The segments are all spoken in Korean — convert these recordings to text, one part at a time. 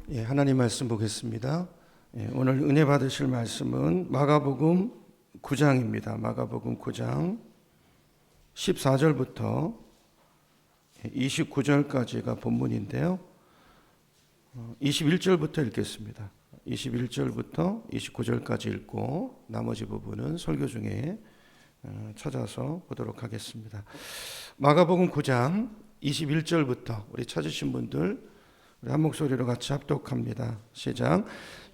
하나님 말씀 보겠습니다. 오늘 은혜 받으실 말씀은 마가복음 9장입니다. 마가복음 9장 14절부터 29절까지가 본문인데요. 21절부터 읽겠습니다. 21절부터 29절까지 읽고 나머지 부분은 설교 중에 찾아서 보도록 하겠습니다. 마가복음 9장 21절부터 우리 찾으신 분들 한 목소리로 같이 합독합니다. 시작.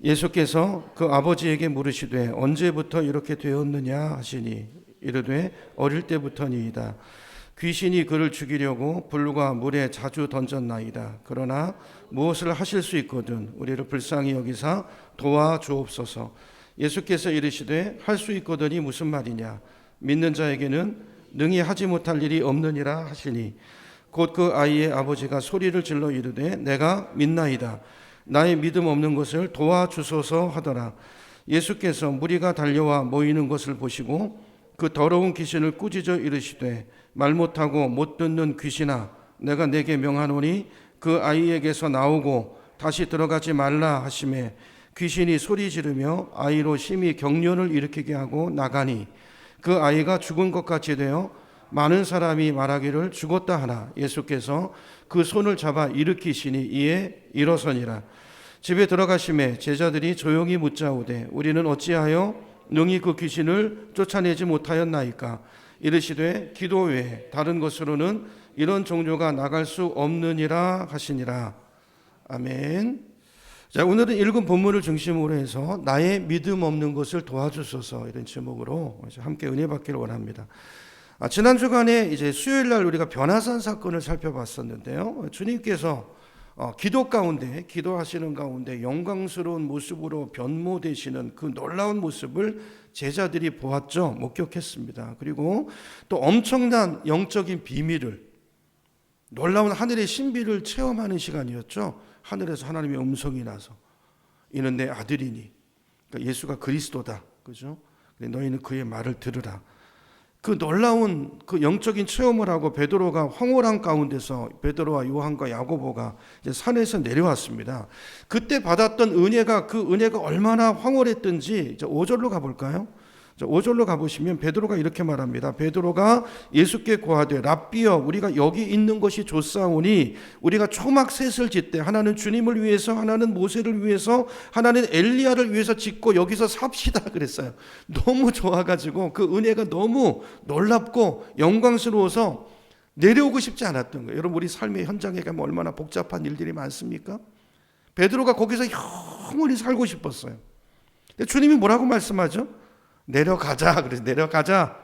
예수께서 그 아버지에게 물으시되 언제부터 이렇게 되었느냐 하시니 이르되 어릴 때부터니이다. 귀신이 그를 죽이려고 불과 물에 자주 던졌나이다. 그러나 무엇을 하실 수 있거든 우리를 불쌍히 여기사 도와주옵소서. 예수께서 이르시되 할 수 있거든이 무슨 말이냐. 믿는 자에게는 능히 하지 못할 일이 없느니라 하시니 곧 그 아이의 아버지가 소리를 질러 이르되 내가 믿나이다. 나의 믿음 없는 것을 도와주소서 하더라. 예수께서 무리가 달려와 모이는 것을 보시고 그 더러운 귀신을 꾸짖어 이르시되 말 못하고 못 듣는 귀신아 내가 내게 명하노니 그 아이에게서 나오고 다시 들어가지 말라 하시매 귀신이 소리 지르며 아이로 심히 경련을 일으키게 하고 나가니 그 아이가 죽은 것 같이 되어 많은 사람이 말하기를 죽었다 하나 예수께서 그 손을 잡아 일으키시니 이에 일어서니라. 집에 들어가심에 제자들이 조용히 묻자오되 우리는 어찌하여 능히 그 귀신을 쫓아내지 못하였나이까. 이르시되 기도 외에 다른 것으로는 이런 종교가 나갈 수 없느니라 하시니라. 아멘. 자, 오늘은 읽은 본문을 중심으로 해서 나의 믿음 없는 것을 도와주소서 이런 제목으로 함께 은혜 받기를 원합니다. 지난 주간에 이제 수요일 날 우리가 변화산 사건을 살펴봤었는데요. 주님께서 기도 가운데 기도하시는 가운데 영광스러운 모습으로 변모되시는 그 놀라운 모습을 제자들이 보았죠. 목격했습니다. 그리고 또 엄청난 영적인 비밀을 놀라운 하늘의 신비를 체험하는 시간이었죠. 하늘에서 하나님의 음성이 나서 이는 내 아들이니 그러니까 예수가 그리스도다. 그죠? 너희는 그의 말을 들으라. 그 놀라운 그 영적인 체험을 하고 베드로가 황홀한 가운데서 베드로와 요한과 야고보가 이제 산에서 내려왔습니다. 그때 받았던 은혜가 그 은혜가 얼마나 황홀했던지 5절로 가볼까요? 5절로 가보시면 베드로가 이렇게 말합니다. 베드로가 예수께 고하되 랍비여 우리가 여기 있는 것이 좋사오니 우리가 초막 셋을 짓되 하나는 주님을 위해서 하나는 모세를 위해서 하나는 엘리야를 위해서 짓고 여기서 삽시다 그랬어요. 너무 좋아가지고 그 은혜가 너무 놀랍고 영광스러워서 내려오고 싶지 않았던 거예요. 여러분 우리 삶의 현장에 가면 얼마나 복잡한 일들이 많습니까? 베드로가 거기서 영원히 살고 싶었어요. 근데 주님이 뭐라고 말씀하죠? 내려가자. 그래서 내려가자.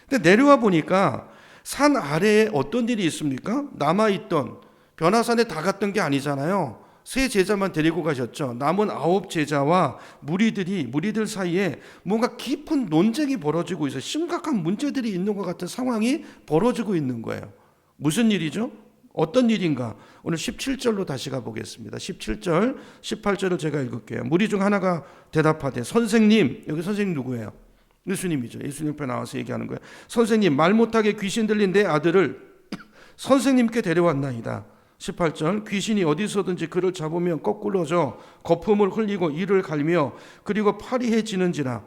근데 내려와 보니까 산 아래에 어떤 일이 있습니까? 남아있던 변화산에 다 갔던 게 아니잖아요. 세 제자만 데리고 가셨죠. 남은 9 제자와 무리들 사이에 뭔가 깊은 논쟁이 벌어지고 있어요. 심각한 문제들이 있는 것 같은 상황이 벌어지고 있는 거예요. 무슨 일이죠? 어떤 일인가? 오늘 17절로 다시 가보겠습니다. 17절, 18절을 제가 읽을게요. 무리 중 하나가 대답하되 선생님, 여기 선생님 누구예요? 예수님이죠. 예수님 옆에 나와서 얘기하는 거예요. 선생님, 말 못하게 귀신 들린 내 아들을 선생님께 데려왔나이다. 18절, 귀신이 어디서든지 그를 잡으면 거꾸러져 거품을 흘리고 이를 갈며 그리고 파리해지는지라.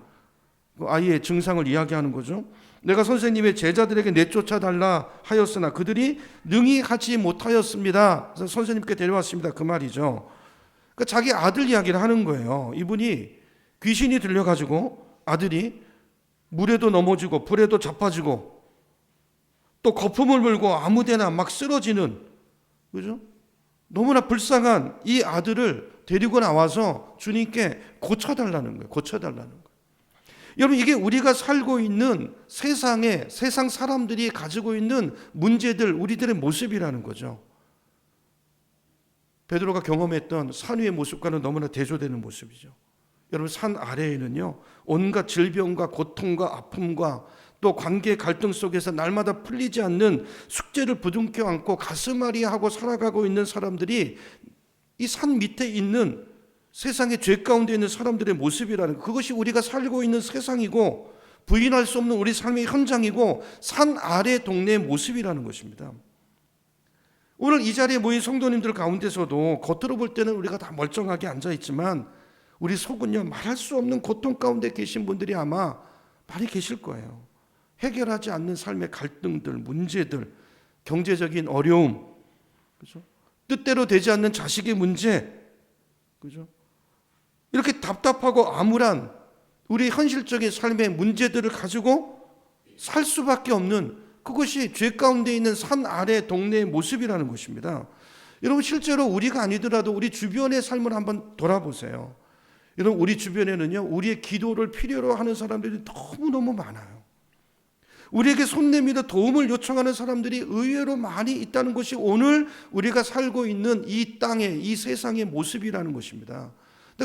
아이의 증상을 이야기하는 거죠. 내가 선생님의 제자들에게 내쫓아달라 하였으나 그들이 능히 하지 못하였습니다. 그래서 선생님께 데려왔습니다. 그 말이죠. 그러니까 자기 아들 이야기를 하는 거예요. 이분이 귀신이 들려가지고 아들이 물에도 넘어지고 불에도 자빠지고 또 거품을 물고 아무데나 막 쓰러지는, 그죠? 너무나 불쌍한 이 아들을 데리고 나와서 주님께 고쳐달라는 거예요. 고쳐달라는 거예요. 여러분 이게 우리가 살고 있는 세상 사람들이 가지고 있는 문제들, 우리들의 모습이라는 거죠. 베드로가 경험했던 산 위의 모습과는 너무나 대조되는 모습이죠. 여러분 산 아래에는요 온갖 질병과 고통과 아픔과 또 관계 갈등 속에서 날마다 풀리지 않는 숙제를 부둥켜 안고 가슴앓이하고 살아가고 있는 사람들이 이 산 밑에 있는 세상의 죄 가운데 있는 사람들의 모습이라는 것, 그것이 우리가 살고 있는 세상이고 부인할 수 없는 우리 삶의 현장이고 산 아래 동네의 모습이라는 것입니다. 오늘 이 자리에 모인 성도님들 가운데서도 겉으로 볼 때는 우리가 다 멀쩡하게 앉아있지만 우리 속은요, 말할 수 없는 고통 가운데 계신 분들이 아마 많이 계실 거예요. 해결하지 않는 삶의 갈등들, 문제들, 경제적인 어려움, 그죠? 뜻대로 되지 않는 자식의 문제, 그죠? 이렇게 답답하고 암울한 우리 현실적인 삶의 문제들을 가지고 살 수밖에 없는, 그것이 죄 가운데 있는 산 아래 동네의 모습이라는 것입니다. 여러분, 실제로 우리가 아니더라도 우리 주변의 삶을 한번 돌아보세요. 여러분, 우리 주변에는요, 우리의 기도를 필요로 하는 사람들이 너무너무 많아요. 우리에게 손 내밀어 도움을 요청하는 사람들이 의외로 많이 있다는 것이 오늘 우리가 살고 있는 이 땅의, 이 세상의 모습이라는 것입니다.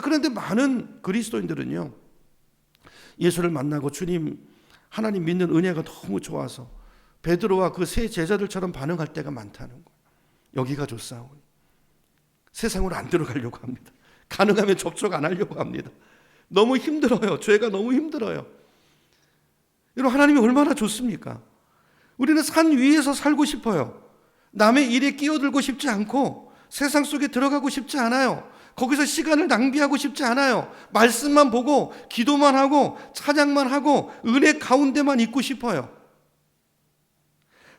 그런데 많은 그리스도인들은요, 예수를 만나고 주님, 하나님 믿는 은혜가 너무 좋아서 베드로와 그 세 제자들처럼 반응할 때가 많다는 거예요. 여기가 좋사오니 세상으로 안 들어가려고 합니다. 가능하면 접촉 안 하려고 합니다. 너무 힘들어요. 죄가 너무 힘들어요. 여러분, 하나님이 얼마나 좋습니까? 우리는 산 위에서 살고 싶어요. 남의 일에 끼어들고 싶지 않고 세상 속에 들어가고 싶지 않아요. 거기서 시간을 낭비하고 싶지 않아요. 말씀만 보고 기도만 하고 찬양만 하고 은혜 가운데만 있고 싶어요.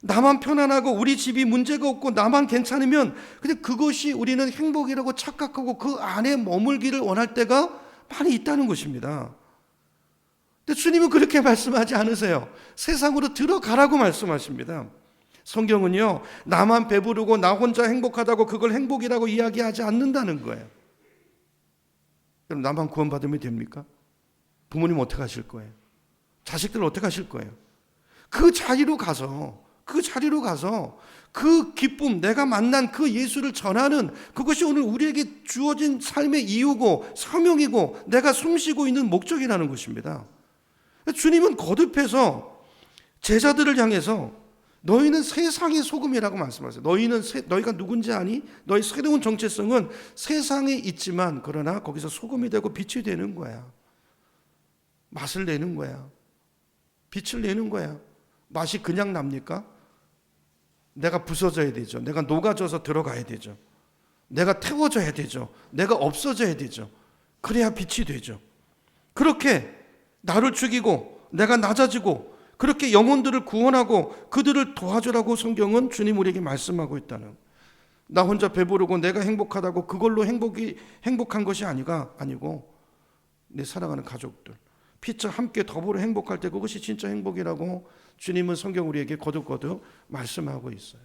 나만 편안하고 우리 집이 문제가 없고 나만 괜찮으면 그냥 그것이 우리는 행복이라고 착각하고 그 안에 머물기를 원할 때가 많이 있다는 것입니다. 근데 주님은 그렇게 말씀하지 않으세요. 세상으로 들어가라고 말씀하십니다. 성경은요, 나만 배부르고 나 혼자 행복하다고 그걸 행복이라고 이야기하지 않는다는 거예요. 그럼 나만 구원받으면 됩니까? 부모님 어떻게 하실 거예요? 자식들 어떻게 하실 거예요? 그 자리로 가서 그 기쁨, 내가 만난 그 예수를 전하는 그것이 오늘 우리에게 주어진 삶의 이유고 사명이고 내가 숨쉬고 있는 목적이라는 것입니다. 주님은 거듭해서 제자들을 향해서 너희는 세상의 소금이라고 말씀하세요. 너희가 누군지 아니? 너희 새로운 정체성은 세상에 있지만 그러나 거기서 소금이 되고 빛이 되는 거야. 맛을 내는 거야. 빛을 내는 거야. 맛이 그냥 납니까? 내가 부서져야 되죠. 내가 녹아져서 들어가야 되죠. 내가 태워져야 되죠. 내가 없어져야 되죠. 그래야 빛이 되죠. 그렇게 나를 죽이고 내가 낮아지고 그렇게 영혼들을 구원하고 그들을 도와주라고 성경은 주님 우리에게 말씀하고 있다는, 나 혼자 배부르고 내가 행복하다고 그걸로 행복한 것이 아니고 내 사랑하는 가족들 피차 함께 더불어 행복할 때 그것이 진짜 행복이라고 주님은 성경 우리에게 거듭거듭 말씀하고 있어요.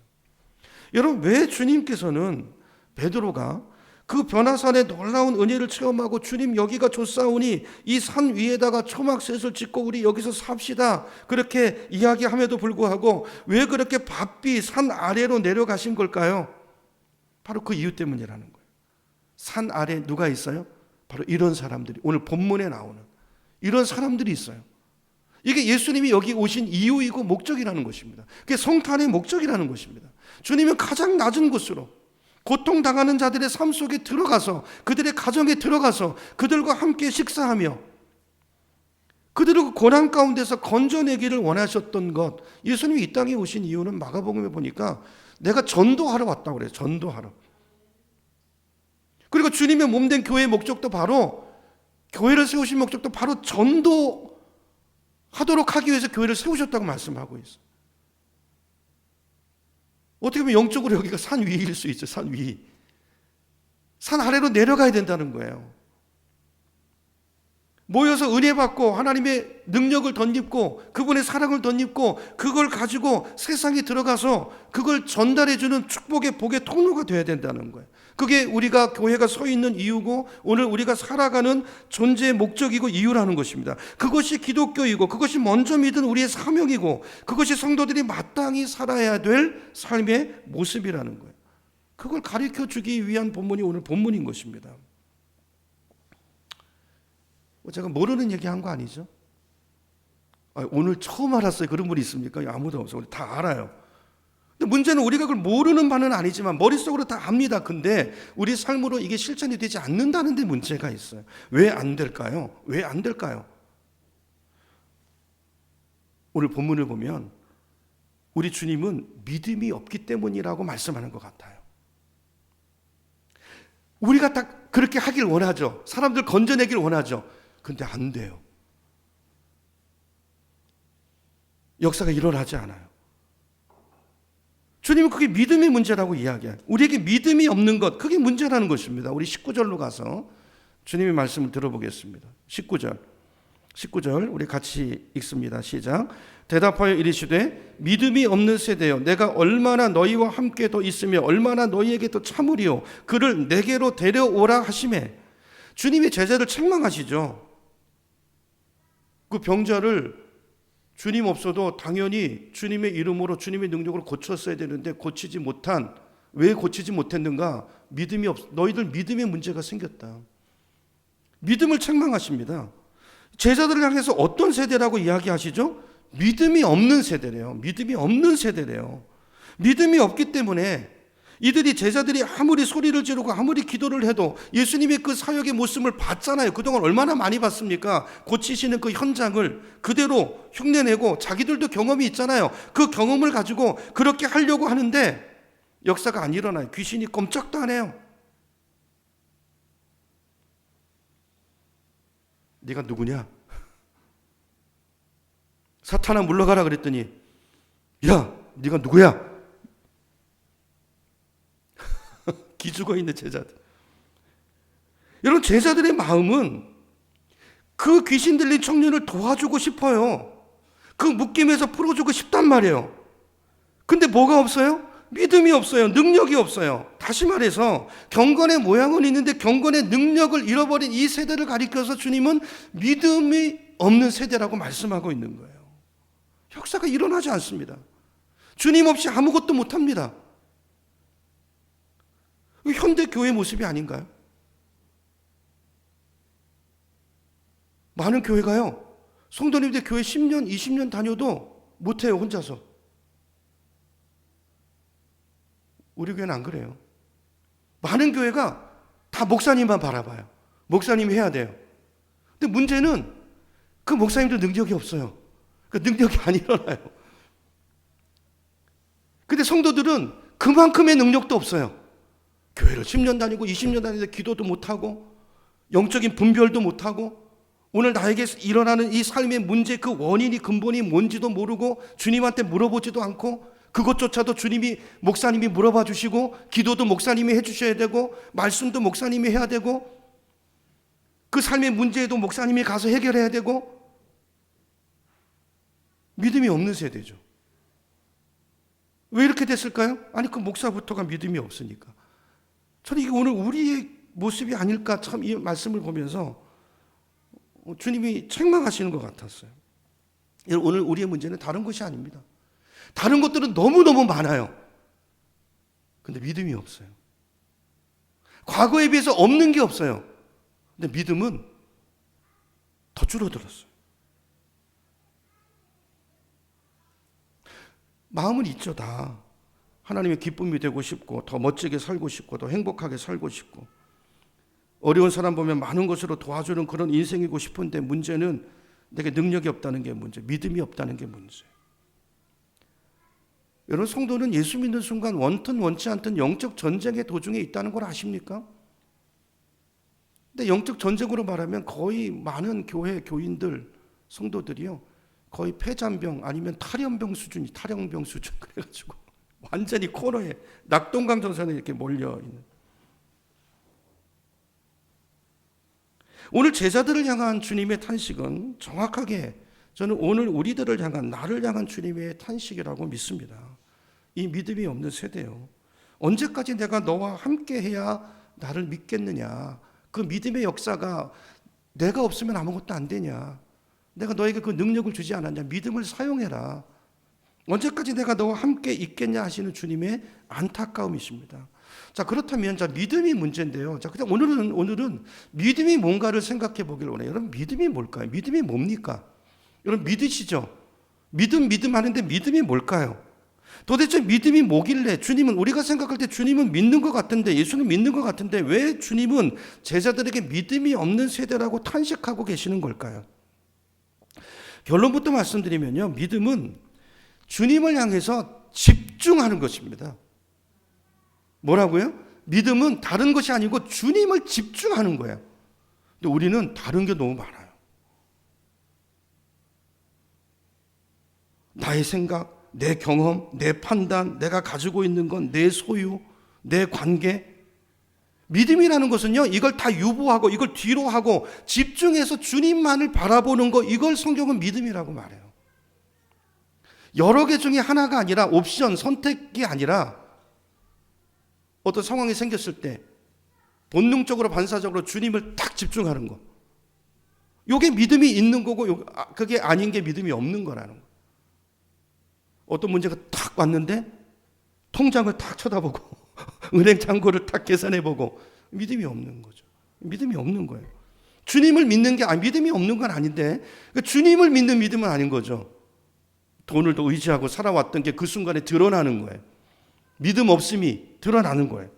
여러분, 왜 주님께서는 베드로가 그 변화산의 놀라운 은혜를 체험하고 주님 여기가 좋사오니 이 산 위에다가 초막셋을 짓고 우리 여기서 삽시다 그렇게 이야기함에도 불구하고 왜 그렇게 바삐 산 아래로 내려가신 걸까요? 바로 그 이유 때문이라는 거예요. 산 아래 누가 있어요? 바로 이런 사람들이, 오늘 본문에 나오는 이런 사람들이 있어요. 이게 예수님이 여기 오신 이유이고 목적이라는 것입니다. 그게 성탄의 목적이라는 것입니다. 주님은 가장 낮은 곳으로 고통당하는 자들의 삶 속에 들어가서 그들의 가정에 들어가서 그들과 함께 식사하며 그들을 고난 가운데서 건져내기를 원하셨던 것. 예수님이 이 땅에 오신 이유는 마가복음에 보니까 내가 전도하러 왔다고 그래요. 전도하러. 그리고 주님의 몸된 교회의 목적도 바로, 교회를 세우신 목적도 바로 전도하도록 하기 위해서 교회를 세우셨다고 말씀하고 있어요. 어떻게 보면 영적으로 여기가 산 위일 수 있죠. 산 위. 산 아래로 내려가야 된다는 거예요. 모여서 은혜 받고 하나님의 능력을 덧입고 그분의 사랑을 덧입고 그걸 가지고 세상에 들어가서 그걸 전달해주는 축복의 복의 통로가 되어야 된다는 거예요. 그게 우리가 교회가 서 있는 이유고 오늘 우리가 살아가는 존재의 목적이고 이유라는 것입니다. 그것이 기독교이고 그것이 먼저 믿은 우리의 사명이고 그것이 성도들이 마땅히 살아야 될 삶의 모습이라는 거예요. 그걸 가르쳐주기 위한 본문이 오늘 본문인 것입니다. 제가 모르는 얘기한 거 아니죠? 오늘 처음 알았어요. 그런 분이 있습니까? 아무도 없어요. 우리 다 알아요. 근데 문제는 우리가 그걸 모르는 바는 아니지만 머릿속으로 다 압니다. 근데 우리 삶으로 이게 실천이 되지 않는다는 데 문제가 있어요. 왜 안 될까요? 왜 안 될까요? 오늘 본문을 보면 우리 주님은 믿음이 없기 때문이라고 말씀하는 것 같아요. 우리가 딱 그렇게 하길 원하죠. 사람들 건져내길 원하죠. 근데 안 돼요. 역사가 일어나지 않아요. 주님은 그게 믿음의 문제라고 이야기해요. 우리에게 믿음이 없는 것, 그게 문제라는 것입니다. 우리 19절로 가서 주님의 말씀을 들어보겠습니다. 19절 우리 같이 읽습니다. 시작. 대답하여 이르시되 믿음이 없는 세대여, 내가 얼마나 너희와 함께 더 있으며 얼마나 너희에게 더 참으리요, 그를 내게로 데려오라 하시매. 주님이 제자를 책망하시죠. 그 병자를 주님 없어도 당연히 주님의 이름으로 주님의 능력으로 고쳤어야 되는데 왜 고치지 못했는가? 너희들 믿음의 문제가 생겼다. 믿음을 책망하십니다. 제자들을 향해서 어떤 세대라고 이야기하시죠? 믿음이 없는 세대래요. 믿음이 없는 세대래요. 믿음이 없기 때문에 제자들이 아무리 소리를 지르고 아무리 기도를 해도 예수님의 그 사역의 모습을 봤잖아요. 그동안 얼마나 많이 봤습니까? 고치시는 그 현장을 그대로 흉내내고 자기들도 경험이 있잖아요. 그 경험을 가지고 그렇게 하려고 하는데 역사가 안 일어나요. 귀신이 꼼짝도 안 해요. 네가 누구냐? 사탄아 물러가라 그랬더니, 야, 네가 누구야? 기죽어 있는 제자들. 여러분, 제자들의 마음은 그 귀신 들린 청년을 도와주고 싶어요. 그 묶임에서 풀어주고 싶단 말이에요. 근데 뭐가 없어요? 믿음이 없어요. 능력이 없어요. 다시 말해서 경건의 모양은 있는데 경건의 능력을 잃어버린 이 세대를 가리켜서 주님은 믿음이 없는 세대라고 말씀하고 있는 거예요. 역사가 일어나지 않습니다. 주님 없이 아무것도 못합니다. 현대 교회 모습이 아닌가요? 많은 교회가요, 성도님들 교회 10년, 20년 다녀도 못해요, 혼자서. 우리 교회는 안 그래요. 많은 교회가 다 목사님만 바라봐요. 목사님이 해야 돼요. 근데 문제는 그 목사님도 능력이 없어요. 그 능력이 안 일어나요. 근데 성도들은 그만큼의 능력도 없어요. 교회를 10년 다니고 20년 다니는데 기도도 못하고 영적인 분별도 못하고 오늘 나에게 일어나는 이 삶의 문제 그 원인이 근본이 뭔지도 모르고 주님한테 물어보지도 않고 그것조차도 목사님이 물어봐 주시고 기도도 목사님이 해주셔야 되고 말씀도 목사님이 해야 되고 그 삶의 문제에도 목사님이 가서 해결해야 되고 믿음이 없는 세대죠. 왜 이렇게 됐을까요? 아니 그 목사부터가 믿음이 없으니까. 저는 이게 오늘 우리의 모습이 아닐까 참 이 말씀을 보면서 주님이 책망하시는 것 같았어요. 오늘 우리의 문제는 다른 것이 아닙니다. 다른 것들은 너무너무 많아요. 근데 믿음이 없어요. 과거에 비해서 없는 게 없어요. 근데 믿음은 더 줄어들었어요. 마음은 있죠, 다. 하나님의 기쁨이 되고 싶고 더 멋지게 살고 싶고 더 행복하게 살고 싶고 어려운 사람 보면 많은 것으로 도와주는 그런 인생이고 싶은데 문제는 내게 능력이 없다는 게 문제, 믿음이 없다는 게 문제. 여러분, 성도는 예수 믿는 순간 원튼 원치 않든 영적 전쟁의 도중에 있다는 걸 아십니까? 근데 영적 전쟁으로 말하면 거의 많은 교회 교인들, 성도들이요, 거의 폐잔병 아니면 탈염병 수준 그래가지고 완전히 코너에 낙동강전선에 이렇게 몰려 있는. 오늘 제자들을 향한 주님의 탄식은 정확하게 저는 오늘 우리들을 향한, 나를 향한 주님의 탄식이라고 믿습니다. 이 믿음이 없는 세대요. 언제까지 내가 너와 함께 해야 나를 믿겠느냐? 그 믿음의 역사가 내가 없으면 아무것도 안 되냐? 내가 너에게 그 능력을 주지 않았냐? 믿음을 사용해라. 언제까지 내가 너와 함께 있겠냐 하시는 주님의 안타까움이십니다. 자, 그렇다면 믿음이 문제인데요. 자, 그냥 오늘은 믿음이 뭔가를 생각해 보길 원해요. 여러분, 믿음이 뭘까요? 믿음이 뭡니까? 여러분, 믿으시죠? 믿음 하는데 믿음이 뭘까요? 도대체 믿음이 뭐길래 주님은, 우리가 생각할 때 주님은 믿는 것 같은데, 예수는 믿는 것 같은데 왜 주님은 제자들에게 믿음이 없는 세대라고 탄식하고 계시는 걸까요? 결론부터 말씀드리면요, 믿음은 주님을 향해서 집중하는 것입니다. 뭐라고요? 믿음은 다른 것이 아니고 주님을 집중하는 거예요. 근데 우리는 다른 게 너무 많아요. 나의 생각, 내 경험, 내 판단, 내가 가지고 있는 건 내 소유, 내 관계. 믿음이라는 것은요, 이걸 다 유보하고 이걸 뒤로 하고 집중해서 주님만을 바라보는 거, 이걸 성경은 믿음이라고 말해요. 여러 개 중에 하나가 아니라, 옵션, 선택이 아니라 어떤 상황이 생겼을 때 본능적으로 반사적으로 주님을 딱 집중하는 거. 이게 믿음이 있는 거고 그게 아닌 게 믿음이 없는 거라는 거. 어떤 문제가 딱 왔는데 통장을 딱 쳐다보고 은행 잔고를 딱 계산해보고 믿음이 없는 거죠. 믿음이 없는 거예요. 주님을 믿는 게 믿음이 없는 건 아닌데 주님을 믿는 믿음은 아닌 거죠. 돈을 더 의지하고 살아왔던 게 그 순간에 드러나는 거예요. 믿음 없음이 드러나는 거예요.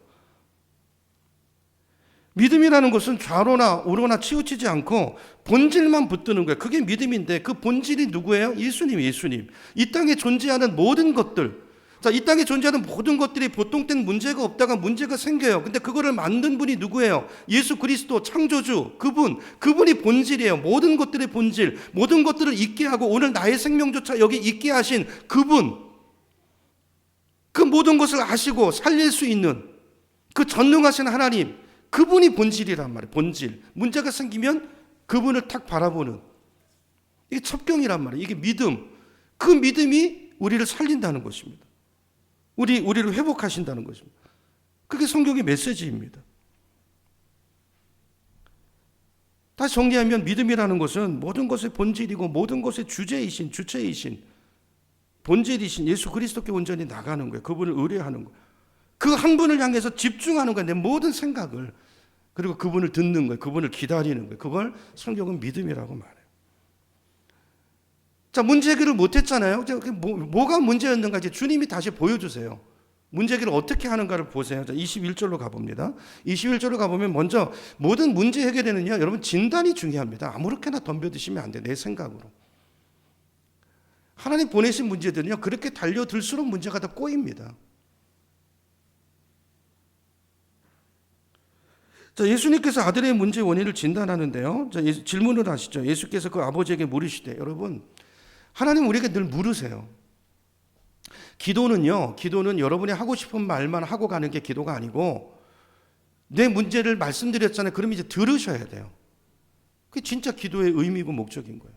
믿음이라는 것은 좌로나 우로나 치우치지 않고 본질만 붙드는 거예요. 그게 믿음인데 그 본질이 누구예요? 예수님. 이 땅에 존재하는 모든 것들, 이 땅에 존재하는 모든 것들이 보통 땐 문제가 없다가 문제가 생겨요. 근데 그거를 만든 분이 누구예요? 예수 그리스도, 창조주, 그분이 본질이에요. 모든 것들의 본질, 모든 것들을 있게 하고 오늘 나의 생명조차 여기 있게 하신 그분, 그 모든 것을 아시고 살릴 수 있는 그 전능하신 하나님, 그분이 본질이란 말이에요. 본질. 문제가 생기면 그분을 탁 바라보는, 이게 첩경이란 말이에요. 이게 믿음. 그 믿음이 우리를 살린다는 것입니다. 우리를 회복하신다는 것입니다. 그게 성경의 메시지입니다. 다시 정리하면 믿음이라는 것은 모든 것의 본질이고 모든 것의 주체이신 본질이신 예수 그리스도께 온전히 나가는 거예요. 그분을 의뢰하는 거예요. 그 한 분을 향해서 집중하는 거예요. 내 모든 생각을. 그리고 그분을 듣는 거예요. 그분을 기다리는 거예요. 그걸 성경은 믿음이라고 말해요. 자, 문제 해결을 못했잖아요. 뭐가 문제였는가 이제 주님이 다시 보여주세요. 문제 해결을 어떻게 하는가를 보세요. 자, 21절로 가봅니다. 21절로 가보면 먼저 모든 문제 해결에는요, 여러분 진단이 중요합니다. 아무렇게나 덤벼드시면 안 돼요. 내 생각으로. 하나님 보내신 문제들은요, 그렇게 달려들수록 문제가 더 꼬입니다. 자, 예수님께서 아들의 문제의 원인을 진단하는데요. 자, 질문을 하시죠. 예수께서 그 아버지에게 물으시되, 여러분, 하나님 우리에게 늘 물으세요. 기도는 여러분이 하고 싶은 말만 하고 가는 게 기도가 아니고, 내 문제를 말씀드렸잖아요. 그럼 이제 들으셔야 돼요. 그게 진짜 기도의 의미고 목적인 거예요.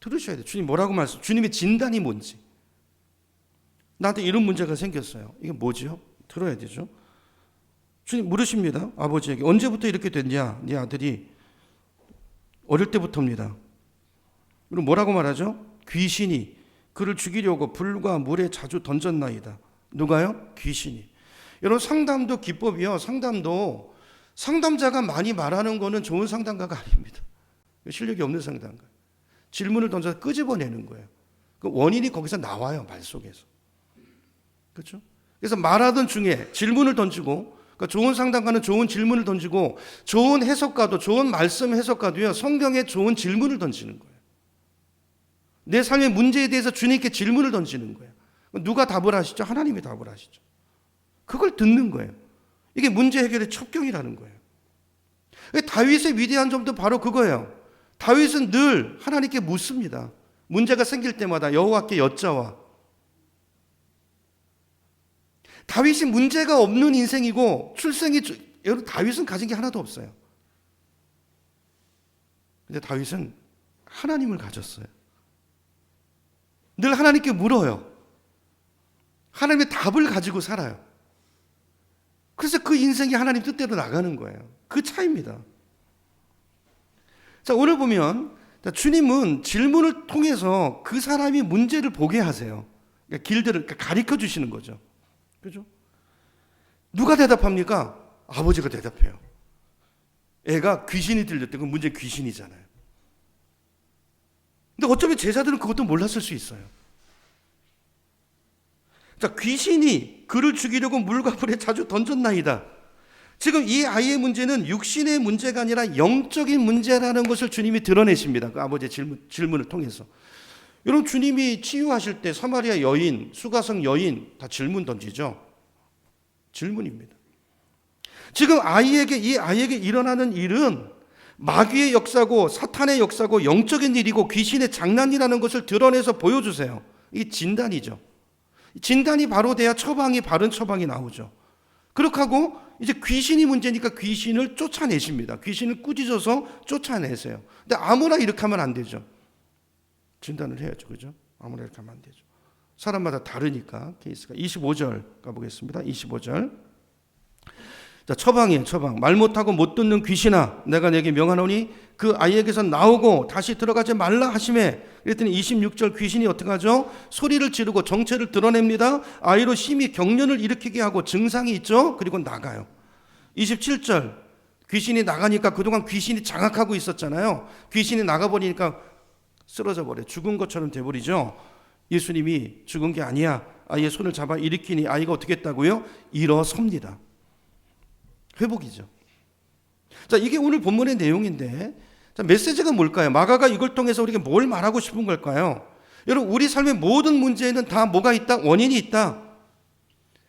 들으셔야 돼요. 주님 뭐라고 말씀? 주님의 진단이 뭔지. 나한테 이런 문제가 생겼어요. 이게 뭐지요? 들어야 되죠. 주님 물으십니다. 아버지에게 언제부터 이렇게 됐냐? 네 아들이 어릴 때부터입니다. 그리고 뭐라고 말하죠? 귀신이 그를 죽이려고 불과 물에 자주 던졌나이다. 누가요? 귀신이. 여러분 상담도 기법이요. 상담도 상담자가 많이 말하는 거는 좋은 상담가가 아닙니다. 실력이 없는 상담가. 질문을 던져서 끄집어내는 거예요. 그 원인이 거기서 나와요. 말 속에서. 그렇죠? 그래서 말하던 중에 질문을 던지고, 그러니까 좋은 상담가는 좋은 질문을 던지고, 좋은 해석가도, 좋은 말씀 해석가도요, 성경에 좋은 질문을 던지는 거예요. 내 삶의 문제에 대해서 주님께 질문을 던지는 거예요. 누가 답을 하시죠? 하나님이 답을 하시죠. 그걸 듣는 거예요. 이게 문제 해결의 첩경이라는 거예요. 다윗의 위대한 점도 바로 그거예요. 다윗은 늘 하나님께 묻습니다. 문제가 생길 때마다 여호와께 여짜와. 다윗이 문제가 없는 인생이고 여러분 다윗은 가진 게 하나도 없어요. 근데 다윗은 하나님을 가졌어요. 늘 하나님께 물어요. 하나님의 답을 가지고 살아요. 그래서 그 인생이 하나님 뜻대로 나가는 거예요. 그 차이입니다. 자, 오늘 보면 주님은 질문을 통해서 그 사람이 문제를 보게 하세요. 그러니까 길들을 가르쳐 주시는 거죠. 그죠? 누가 대답합니까? 아버지가 대답해요. 애가 귀신이 들렸대. 그 문제 귀신이잖아요. 근데 어쩌면 제자들은 그것도 몰랐을 수 있어요. 자, 귀신이 그를 죽이려고 물과 불에 자주 던졌나이다. 지금 이 아이의 문제는 육신의 문제가 아니라 영적인 문제라는 것을 주님이 드러내십니다. 그 아버지의 질문을 통해서. 여러분, 주님이 치유하실 때 사마리아 여인, 수가성 여인 다 질문 던지죠. 질문입니다. 지금 이 아이에게 일어나는 일은 마귀의 역사고 사탄의 역사고 영적인 일이고 귀신의 장난이라는 것을 드러내서 보여주세요. 이 진단이죠. 진단이 바로 돼야 처방이, 바른 처방이 나오죠. 그렇게 하고 이제 귀신이 문제니까 귀신을 쫓아내십니다. 귀신을 꾸짖어서 쫓아내세요. 근데 아무나 이렇게 하면 안 되죠. 진단을 해야죠. 그죠? 아무나 이렇게 하면 안 되죠. 사람마다 다르니까 케이스가. 25절 가보겠습니다. 25절. 자, 처방이에요. 처방. 말 못하고 못 듣는 귀신아, 내가 내게 명하노니 그 아이에게서 나오고 다시 들어가지 말라 하시매. 그랬더니 26절 귀신이 어떻게 하죠? 소리를 지르고 정체를 드러냅니다. 아이로 심히 경련을 일으키게 하고 증상이 있죠. 그리고 나가요. 27절 귀신이 나가니까 그동안 귀신이 장악하고 있었잖아요. 귀신이 나가버리니까 쓰러져 버려요. 죽은 것처럼 돼버리죠. 예수님이 죽은 게 아니야. 아이의 손을 잡아 일으키니 아이가 어떻게 했다고요? 일어섭니다. 회복이죠. 자, 이게 오늘 본문의 내용인데, 자, 메시지가 뭘까요? 마가가 이걸 통해서 우리에게 뭘 말하고 싶은 걸까요? 여러분, 우리 삶의 모든 문제에는 다 뭐가 있다? 원인이 있다.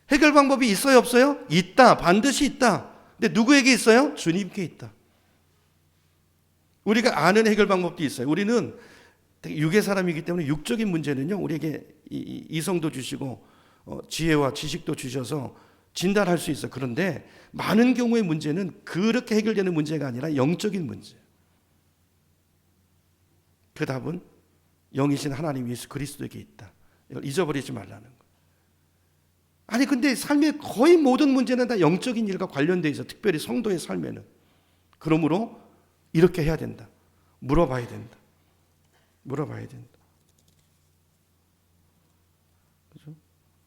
해결 방법이 있어요, 없어요? 있다. 반드시 있다. 근데 누구에게 있어요? 주님께 있다. 우리가 아는 해결 방법도 있어요. 우리는 육의 사람이기 때문에 육적인 문제는요, 우리에게 이성도 주시고 지혜와 지식도 주셔서 진단할 수 있어요. 그런데 많은 경우의 문제는 그렇게 해결되는 문제가 아니라 영적인 문제. 그 답은 영이신 하나님 예수 그리스도에게 있다. 이걸 잊어버리지 말라는 거예요. 아니, 근데 삶의 거의 모든 문제는 다 영적인 일과 관련되어 있어. 특별히 성도의 삶에는. 그러므로 이렇게 해야 된다. 물어봐야 된다. 물어봐야 된다. 그죠?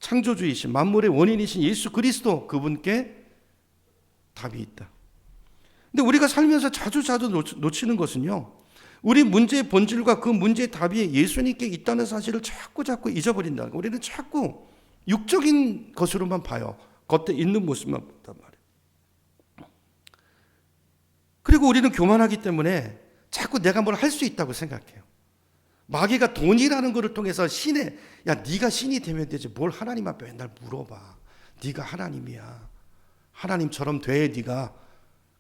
창조주이신 만물의 원인이신 예수 그리스도, 그분께 답이 있다. 근데 우리가 살면서 자주 놓치는 것은요, 우리 문제의 본질과 그 문제의 답이 예수님께 있다는 사실을 자꾸 잊어버린다는 거예요. 우리는 자꾸 육적인 것으로만 봐요. 겉에 있는 모습만 본단 말이에요. 그리고 우리는 교만하기 때문에 자꾸 내가 뭘 할 수 있다고 생각해요. 마귀가 돈이라는 것을 통해서 야, 네가 신이 되면 되지 뭘 하나님 앞에 맨날 물어봐. 네가 하나님이야. 하나님처럼 돼, 네가.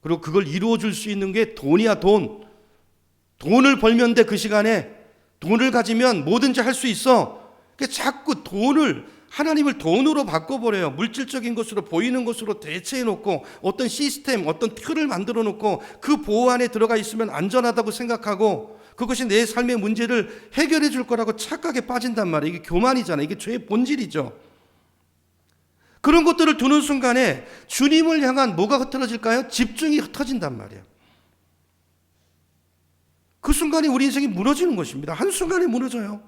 그리고 그걸 이루어줄 수 있는 게 돈이야, 돈. 돈을 벌면 돼. 그 시간에 돈을 가지면 뭐든지 할 수 있어. 자꾸 하나님을 돈으로 바꿔버려요. 물질적인 것으로, 보이는 것으로 대체해놓고 어떤 시스템, 어떤 틀을 만들어놓고 그 보호 안에 들어가 있으면 안전하다고 생각하고 그것이 내 삶의 문제를 해결해 줄 거라고 착각에 빠진단 말이에요. 이게 교만이잖아요. 이게 죄의 본질이죠. 그런 것들을 두는 순간에 주님을 향한 뭐가 흩어질까요? 집중이 흩어진단 말이에요. 그 순간에 우리 인생이 무너지는 것입니다. 한순간에 무너져요.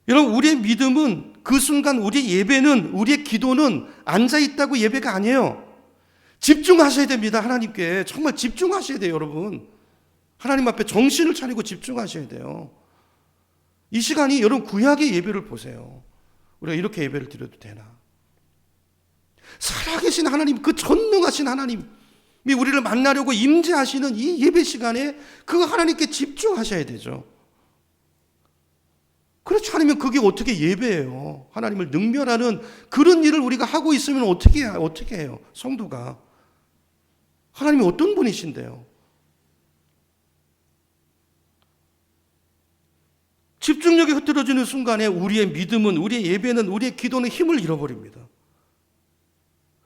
여러분, 우리의 믿음은 그 순간, 우리의 예배는, 우리의 기도는 앉아있다고 예배가 아니에요. 집중하셔야 됩니다. 하나님께 정말 집중하셔야 돼요. 여러분, 하나님 앞에 정신을 차리고 집중하셔야 돼요. 이 시간이 여러분 구약의 예배를 보세요. 우리가 이렇게 예배를 드려도 되나? 살아계신 하나님, 그 전능하신 하나님이 우리를 만나려고 임재하시는 이 예배 시간에 그 하나님께 집중하셔야 되죠. 그렇지 않으면 그게 어떻게 예배예요? 하나님을 능멸하는 그런 일을 우리가 하고 있으면 어떻게 해요? 성도가. 하나님이 어떤 분이신데요? 집중력이 흐트러지는 순간에 우리의 믿음은, 우리의 예배는, 우리의 기도는 힘을 잃어버립니다.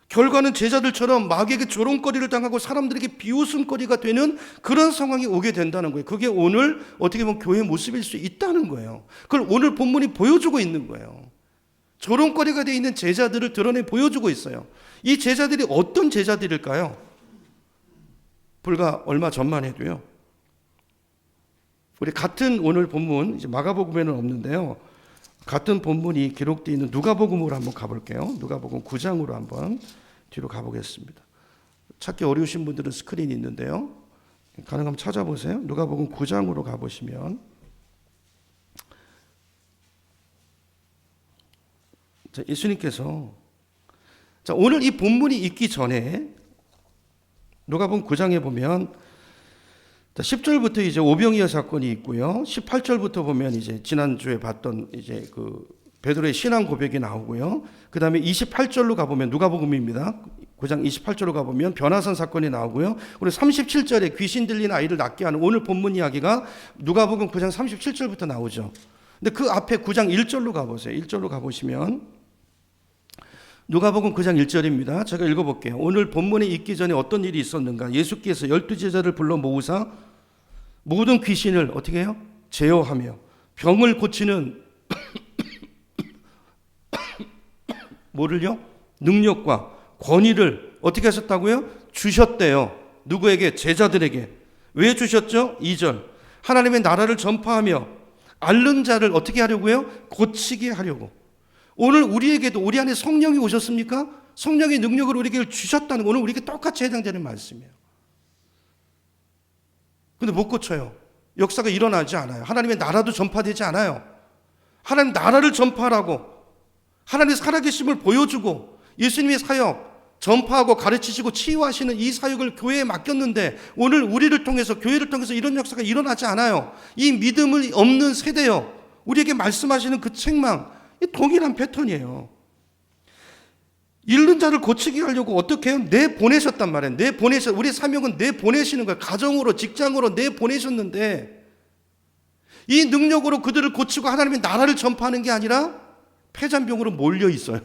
결과는 제자들처럼 마귀에게 조롱거리를 당하고 사람들에게 비웃음거리가 되는 그런 상황이 오게 된다는 거예요. 그게 오늘 어떻게 보면 교회의 모습일 수 있다는 거예요. 그걸 오늘 본문이 보여주고 있는 거예요. 조롱거리가 되어 있는 제자들을 드러내 보여주고 있어요. 이 제자들이 어떤 제자들일까요? 불과 얼마 전만 해도요, 우리 같은 오늘 본문, 이제 마가복음에는 없는데요, 같은 본문이 기록되어 있는 누가복음으로 한번 가볼게요. 누가복음 9장으로 한번 뒤로 가보겠습니다. 찾기 어려우신 분들은 스크린이 있는데요, 가능하면 찾아보세요. 누가복음 9장으로 가보시면, 자, 예수님께서, 자, 오늘 이 본문이 있기 전에 누가복음 9장에 보면, 10절부터 이제 오병이어 사건이 있고요. 18절부터 보면 이제 지난주에 봤던 이제 그 베드로의 신앙 고백이 나오고요. 그 다음에 28절로 가보면 누가복음입니다. 9장 28절로 가보면 변화산 사건이 나오고요. 그리고 37절에 귀신 들린 아이를 낫게 하는 오늘 본문 이야기가 누가복음 9장 37절부터 나오죠. 근데 그 앞에 9장 1절로 가보세요. 1절로 가보시면 누가복음 9장 1절입니다. 제가 읽어볼게요. 오늘 본문에 있기 전에 어떤 일이 있었는가? 예수께서 12제자를 불러 모으사 모든 귀신을 어떻게 해요? 제어하며 병을 고치는 뭐를요? 능력과 권위를 어떻게 하셨다고요? 주셨대요. 누구에게? 제자들에게. 왜 주셨죠? 2절. 하나님의 나라를 전파하며 앓는 자를 어떻게 하려고요? 고치게 하려고. 오늘 우리에게도 우리 안에 성령이 오셨습니까? 성령의 능력을 우리에게 주셨다는 거 오늘 우리에게 똑같이 해당되는 말씀이에요. 근데 못 고쳐요. 역사가 일어나지 않아요. 하나님의 나라도 전파되지 않아요. 하나님 나라를 전파하라고 하나님의 살아계심을 보여주고 예수님의 사역 전파하고 가르치시고 치유하시는 이 사역을 교회에 맡겼는데 오늘 우리를 통해서 교회를 통해서 이런 역사가 일어나지 않아요. 이 믿음을 없는 세대요. 우리에게 말씀하시는 그 책망 이 동일한 패턴이에요. 잃는 자를 고치게 하려고 어떻게 해요? 내보내셨단 말이에요. 우리 사명은 내보내시는 거예요. 가정으로 직장으로 내보내셨는데 이 능력으로 그들을 고치고 하나님의 나라를 전파하는 게 아니라 폐잔병으로 몰려 있어요.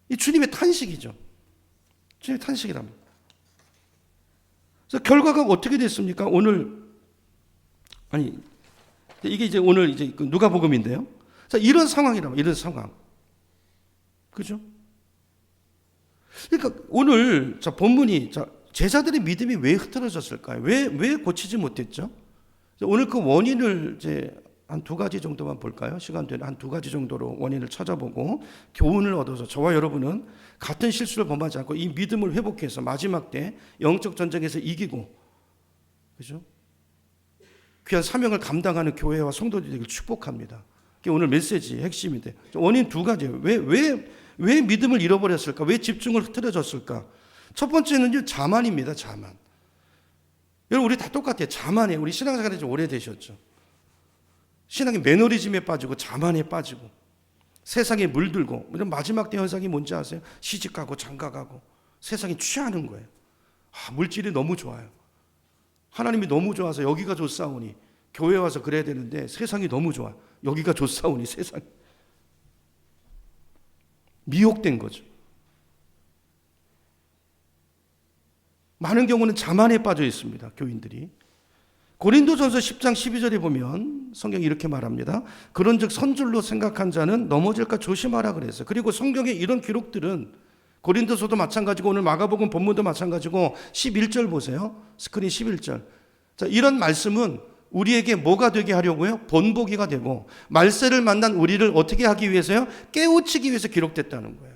이 주님의 탄식이죠. 주님의 탄식이랍니다. 그래서 결과가 어떻게 됐습니까? 오늘 이게 이제 오늘 이제 누가복음인데요. 자, 이런 상황이라면 이런 상황. 그죠? 그러니까 오늘 본문이 제자들의 믿음이 왜 흐트러졌을까요? 왜 고치지 못했죠? 오늘 그 원인을 이제 한 두 가지 정도만 볼까요? 시간 되는 한 두 가지 정도로 원인을 찾아보고 교훈을 얻어서 저와 여러분은 같은 실수를 범하지 않고 이 믿음을 회복해서 마지막 때 영적 전쟁에서 이기고, 그죠? 귀한 사명을 감당하는 교회와 성도들이 되길 축복합니다. 그게 오늘 메시지의 핵심인데 원인 두 가지예요. 왜 믿음을 잃어버렸을까? 왜 집중을 흐트러졌을까? 첫 번째는요, 자만입니다. 자만. 여러분 우리 다 똑같아요. 자만이에요. 우리 신앙생활이 좀 오래되셨죠. 신앙의 매너리즘에 빠지고 자만에 빠지고 세상에 물들고 이런 마지막 때 현상이 뭔지 아세요? 시집가고 장가가고 세상에 취하는 거예요. 물질이 너무 좋아요. 하나님이 너무 좋아서 여기가 좋사오니 교회 와서 그래야 되는데 세상이 너무 좋아. 여기가 좋사오니 세상이 미혹된 거죠. 많은 경우는 자만에 빠져 있습니다. 교인들이. 고린도전서 10장 12절에 보면 성경이 이렇게 말합니다. 그런즉 선줄로 생각한 자는 넘어질까 조심하라 그랬어요. 그리고 성경의 이런 기록들은 고린도서도 마찬가지고 오늘 마가복음 본문도 마찬가지고 11절 보세요. 스크린 11절. 자, 이런 말씀은 우리에게 뭐가 되게 하려고요? 본보기가 되고 말세를 만난 우리를 어떻게 하기 위해서요? 깨우치기 위해서 기록됐다는 거예요.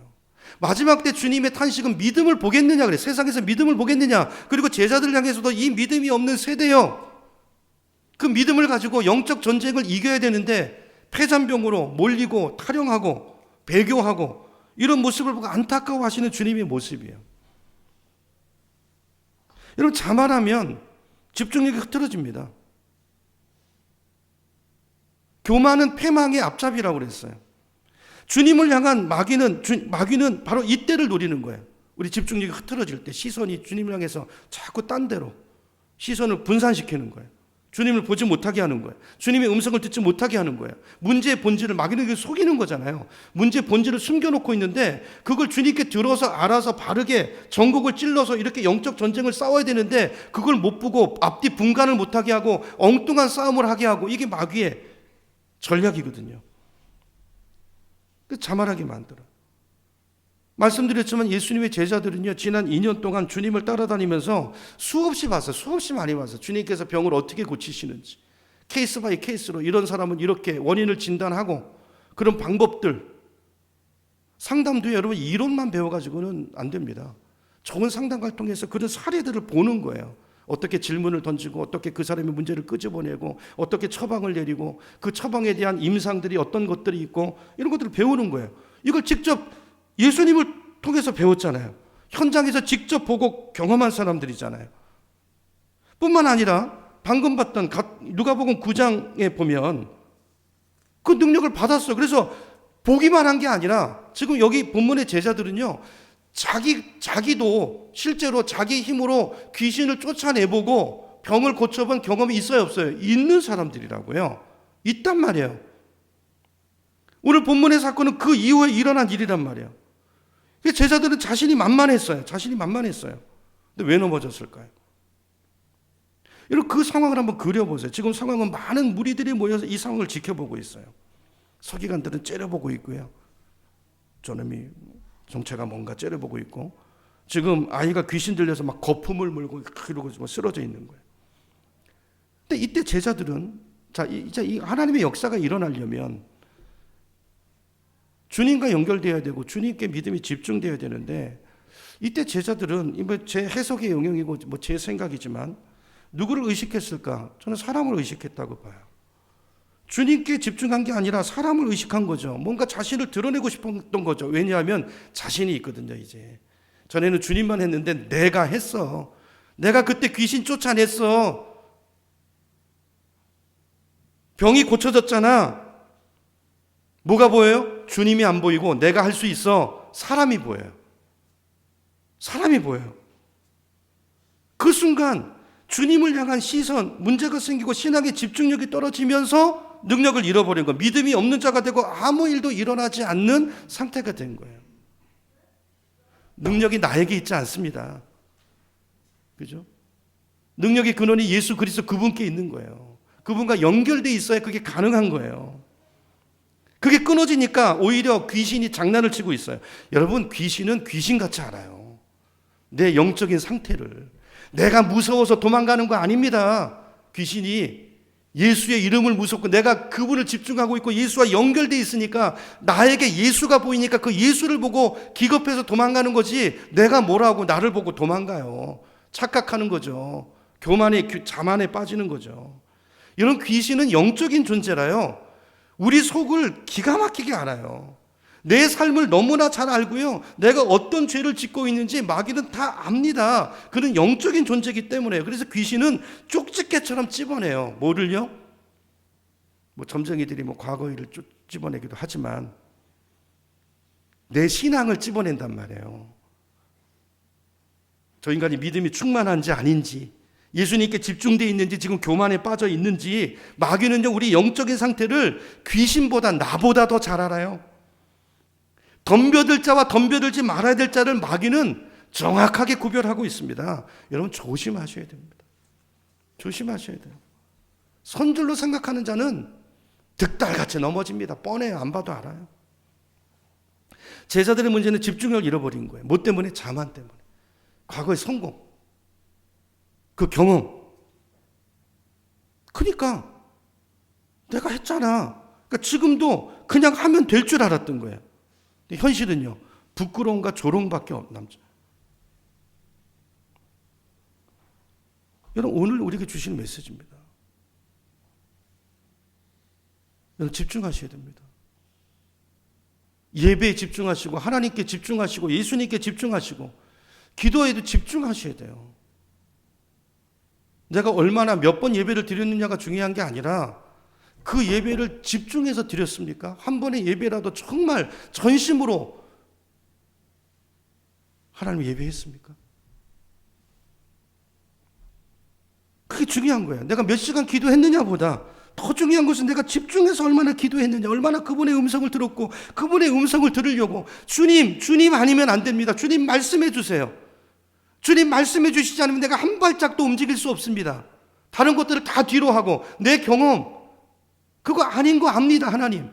마지막 때 주님의 탄식은 믿음을 보겠느냐 그래. 세상에서 믿음을 보겠느냐. 그리고 제자들 향해서도 이 믿음이 없는 세대요. 그 믿음을 가지고 영적 전쟁을 이겨야 되는데 폐잔병으로 몰리고 타령하고 배교하고 이런 모습을 보고 안타까워하시는 주님의 모습이에요. 여러분 자만하면 집중력이 흐트러집니다. 교만은 패망의 앞잡이라고 그랬어요. 주님을 향한 마귀는 바로 이때를 노리는 거예요. 우리 집중력이 흐트러질 때 시선이 주님을 향해서 자꾸 딴 데로 시선을 분산시키는 거예요. 주님을 보지 못하게 하는 거예요. 주님의 음성을 듣지 못하게 하는 거예요. 문제의 본질을 마귀는 속이는 거잖아요. 문제의 본질을 숨겨놓고 있는데 그걸 주님께 들어서 알아서 바르게 전곡을 찔러서 이렇게 영적 전쟁을 싸워야 되는데 그걸 못 보고 앞뒤 분간을 못하게 하고 엉뚱한 싸움을 하게 하고 이게 마귀의 전략이거든요. 자만하게 만들어. 말씀드렸지만 예수님의 제자들은요, 지난 2년 동안 주님을 따라다니면서 수없이 봤어요. 수없이 많이 봤어요. 주님께서 병을 어떻게 고치시는지. 케이스 바이 케이스로 이런 사람은 이렇게 원인을 진단하고 그런 방법들. 상담도 여러분 이론만 배워가지고는 안 됩니다. 좋은 상담가를 통해서 그런 사례들을 보는 거예요. 어떻게 질문을 던지고 어떻게 그 사람의 문제를 끄집어내고 어떻게 처방을 내리고 그 처방에 대한 임상들이 어떤 것들이 있고 이런 것들을 배우는 거예요. 이걸 직접 예수님을 통해서 배웠잖아요. 현장에서 직접 보고 경험한 사람들이잖아요. 뿐만 아니라 방금 봤던 누가복음 9장에 보면 그 능력을 받았어요. 그래서 보기만 한 게 아니라 지금 여기 본문의 제자들은요, 자기도 실제로 자기 힘으로 귀신을 쫓아내보고 병을 고쳐본 경험이 있어요, 없어요? 있는 사람들이라고요. 있단 말이에요. 오늘 본문의 사건은 그 이후에 일어난 일이란 말이에요. 제자들은 자신이 만만했어요. 근데 왜 넘어졌을까요? 여러분, 그 상황을 한번 그려보세요. 지금 상황은 많은 무리들이 모여서 이 상황을 지켜보고 있어요. 서기관들은 째려보고 있고요. 저놈이 정체가 뭔가 째려보고 있고, 지금 아이가 귀신 들려서 막 거품을 물고 이러고 쓰러져 있는 거예요. 근데 이때 제자들은, 이제 이 하나님의 역사가 일어나려면 주님과 연결되어야 되고 주님께 믿음이 집중되어야 되는데, 이때 제자들은 제 해석의 영역이고 제 생각이지만 누구를 의식했을까? 저는 사람을 의식했다고 봐요. 주님께 집중한 게 아니라 사람을 의식한 거죠. 뭔가 자신을 드러내고 싶었던 거죠. 왜냐하면 자신이 있거든요, 이제. 전에는 주님만 했는데 내가 했어. 내가 그때 귀신 쫓아냈어. 병이 고쳐졌잖아. 뭐가 보여요? 주님이 안 보이고 내가 할 수 있어. 사람이 보여요. 그 순간 주님을 향한 시선, 문제가 생기고 신앙의 집중력이 떨어지면서 능력을 잃어버린 거, 믿음이 없는 자가 되고 아무 일도 일어나지 않는 상태가 된 거예요. 능력이 나에게 있지 않습니다. 그죠? 능력의 근원이 예수 그리스도 그분께 있는 거예요. 그분과 연결돼 있어야 그게 가능한 거예요. 그게 끊어지니까 오히려 귀신이 장난을 치고 있어요. 여러분, 귀신은 귀신같이 알아요. 내 영적인 상태를. 내가 무서워서 도망가는 거 아닙니다. 귀신이 예수의 이름을 무섭고 내가 그분을 집중하고 있고 예수와 연결돼 있으니까 나에게 예수가 보이니까 그 예수를 보고 기겁해서 도망가는 거지, 내가 뭐라고 나를 보고 도망가요. 착각하는 거죠. 교만의 자만에 빠지는 거죠. 이런 귀신은 영적인 존재라요, 우리 속을 기가 막히게 알아요. 내 삶을 너무나 잘 알고요, 내가 어떤 죄를 짓고 있는지 마귀는 다 압니다. 그는 영적인 존재이기 때문에. 그래서 귀신은 쪽집게처럼 찝어내요. 뭐를요? 점쟁이들이 과거 일을 찝어내기도 하지만 내 신앙을 찝어낸단 말이에요. 저 인간이 믿음이 충만한지 아닌지, 예수님께 집중되어 있는지, 지금 교만에 빠져 있는지, 마귀는요, 우리 영적인 상태를 귀신보다 나보다 더 잘 알아요. 덤벼들 자와 덤벼들지 말아야 될 자를 마귀는 정확하게 구별하고 있습니다. 여러분, 조심하셔야 됩니다. 조심하셔야 돼요. 선줄로 생각하는 자는 득달같이 넘어집니다. 뻔해요. 안 봐도 알아요. 제자들의 문제는 집중력을 잃어버린 거예요. 뭐 때문에? 자만 때문에. 과거의 성공, 그 경험. 그러니까 내가 했잖아. 그러니까 지금도 그냥 하면 될 줄 알았던 거예요. 현실은요, 부끄러움과 조롱밖에 남죠. 여러분, 오늘 우리에게 주시는 메시지입니다. 여러분, 집중하셔야 됩니다. 예배에 집중하시고, 하나님께 집중하시고, 예수님께 집중하시고, 기도에도 집중하셔야 돼요. 내가 얼마나 몇 번 예배를 드렸느냐가 중요한 게 아니라 그 예배를 집중해서 드렸습니까? 한 번의 예배라도 정말 전심으로 하나님 예배했습니까? 그게 중요한 거예요. 내가 몇 시간 기도했느냐보다 더 중요한 것은 내가 집중해서 얼마나 기도했느냐, 얼마나 그분의 음성을 들었고 그분의 음성을 들으려고. 주님 아니면 안 됩니다. 주님 말씀해 주세요. 주님 말씀해 주시지 않으면 내가 한 발짝도 움직일 수 없습니다. 다른 것들을 다 뒤로 하고 내 경험, 그거 아닌 거 압니다. 하나님,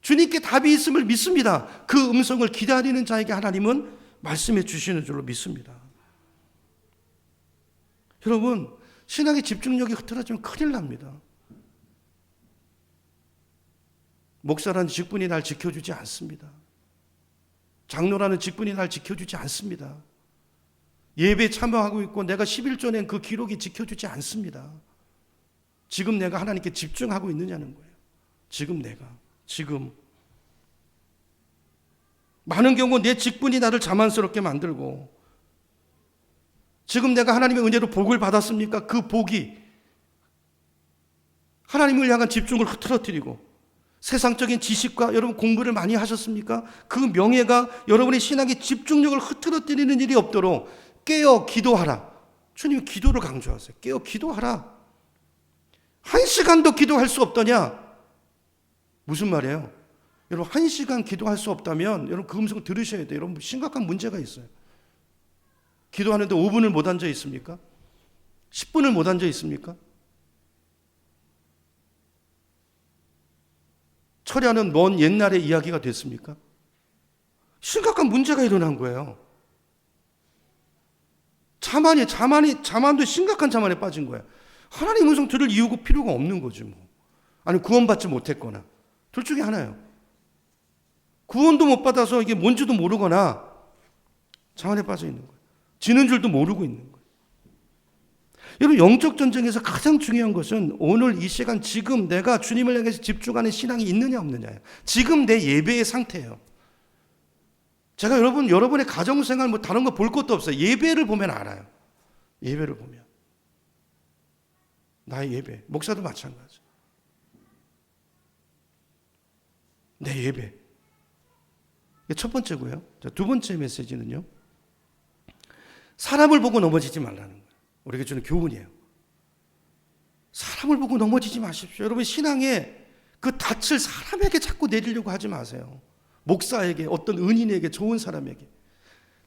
주님께 답이 있음을 믿습니다. 그 음성을 기다리는 자에게 하나님은 말씀해 주시는 줄로 믿습니다. 여러분, 신앙의 집중력이 흐트러지면 큰일 납니다. 목사라는 직분이 날 지켜주지 않습니다. 장로라는 직분이 날 지켜주지 않습니다. 예배에 참여하고 있고 내가 11조 낸 그 기록이 지켜주지 않습니다. 지금 내가 하나님께 집중하고 있느냐는 거예요. 지금 많은 경우 내 직분이 나를 자만스럽게 만들고 지금 내가 하나님의 은혜로 복을 받았습니까? 그 복이 하나님을 향한 집중을 흐트러뜨리고 세상적인 지식과 여러분 공부를 많이 하셨습니까? 그 명예가 여러분의 신앙의 집중력을 흐트러뜨리는 일이 없도록 깨어 기도하라. 주님이 기도를 강조하세요. 깨어 기도하라. 1시간도 기도할 수 없더냐? 무슨 말이에요? 여러분 1시간 기도할 수 없다면 여러분 그 음성을 들으셔야 돼요. 여러분 심각한 문제가 있어요. 기도하는데 5분을 못 앉아 있습니까? 10분을 못 앉아 있습니까? 철야는 먼 옛날의 이야기가 됐습니까? 심각한 문제가 일어난 거예요. 자만도 심각한 자만에 빠진 거예요. 하나님 음성 들을 이유가 필요가 없는 거지 뭐. 아니 구원받지 못했거나 둘 중에 하나예요. 구원도 못 받아서 이게 뭔지도 모르거나 자만에 빠져 있는 거예요. 지는 줄도 모르고 있는 거예요. 여러분 영적 전쟁에서 가장 중요한 것은 오늘 이 시간 지금 내가 주님을 향해서 집중하는 신앙이 있느냐 없느냐예요. 지금 내 예배의 상태예요. 제가 여러분의 가정생활 뭐 다른 거 볼 것도 없어요. 예배를 보면 알아요. 예배를 보면. 나의 예배. 목사도 마찬가지. 내 예배. 이게 첫 번째고요. 두 번째 메시지는요. 사람을 보고 넘어지지 말라는 거예요. 우리에게 주는 교훈이에요. 사람을 보고 넘어지지 마십시오. 여러분 신앙에 그 닻을 사람에게 자꾸 내리려고 하지 마세요. 목사에게, 어떤 은인에게, 좋은 사람에게.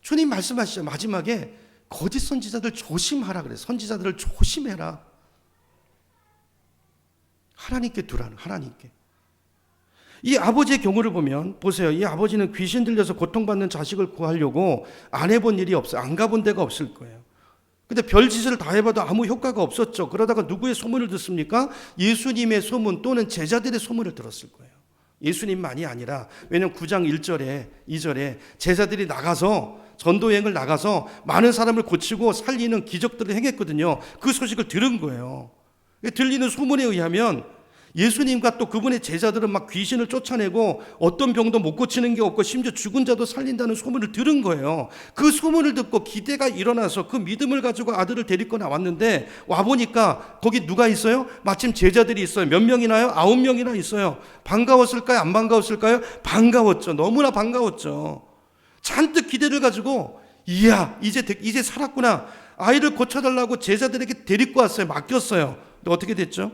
주님 말씀하시죠. 마지막에 거짓 선지자들 조심하라 그래요. 선지자들을 조심해라. 하나님께 두라는, 하나님께. 이 아버지의 경우를 보면 보세요. 이 아버지는 귀신 들려서 고통받는 자식을 구하려고 안 해본 일이 없어요. 안 가본 데가 없을 거예요. 근데 별짓을 다 해봐도 아무 효과가 없었죠. 그러다가 누구의 소문을 듣습니까? 예수님의 소문 또는 제자들의 소문을 들었을 거예요. 예수님만이 아니라, 왜냐하면 9장 1절에 2절에 제자들이 나가서 전도여행을 나가서 많은 사람을 고치고 살리는 기적들을 행했거든요. 그 소식을 들은 거예요. 들리는 소문에 의하면 예수님과 또 그분의 제자들은 막 귀신을 쫓아내고 어떤 병도 못 고치는 게 없고 심지어 죽은 자도 살린다는 소문을 들은 거예요. 그 소문을 듣고 기대가 일어나서 그 믿음을 가지고 아들을 데리고 나왔는데 와보니까 거기 누가 있어요? 마침 제자들이 있어요. 몇 명이나요? 9명이나 있어요. 반가웠을까요? 안 반가웠을까요? 반가웠죠. 너무나 반가웠죠. 잔뜩 기대를 가지고 이야 이제 살았구나. 아이를 고쳐달라고 제자들에게 데리고 왔어요. 맡겼어요. 근데 어떻게 됐죠?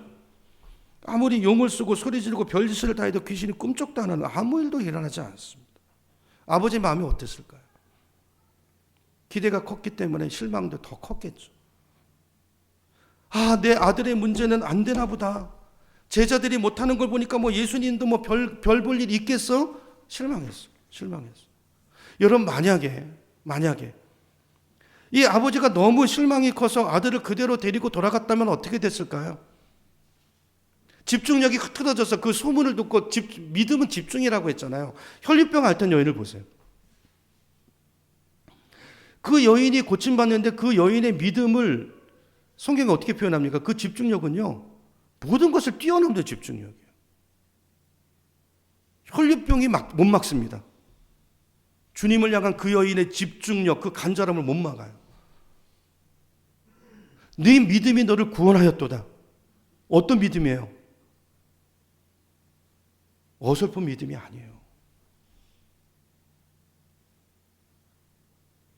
아무리 용을 쓰고 소리 지르고 별짓을 다 해도 귀신이 꿈쩍도 안 하는, 아무 일도 일어나지 않습니다. 아버지 마음이 어땠을까요? 기대가 컸기 때문에 실망도 더 컸겠죠. 아, 내 아들의 문제는 안 되나 보다. 제자들이 못하는 걸 보니까 뭐 예수님도 뭐 별 볼 일 있겠어? 실망했어. 여러분 만약에 이 아버지가 너무 실망이 커서 아들을 그대로 데리고 돌아갔다면 어떻게 됐을까요? 집중력이 흐트러져서 그 소문을 듣고 믿음은 집중이라고 했잖아요. 혈류병 앓던 여인을 보세요. 그 여인이 고침받는데 그 여인의 믿음을 성경이 어떻게 표현합니까? 그 집중력은요, 모든 것을 뛰어넘는 집중력이에요. 혈류병이 못 막습니다. 주님을 향한 그 여인의 집중력, 그 간절함을 못 막아요. 네 믿음이 너를 구원하였도다. 어떤 믿음이에요? 어설픈 믿음이 아니에요.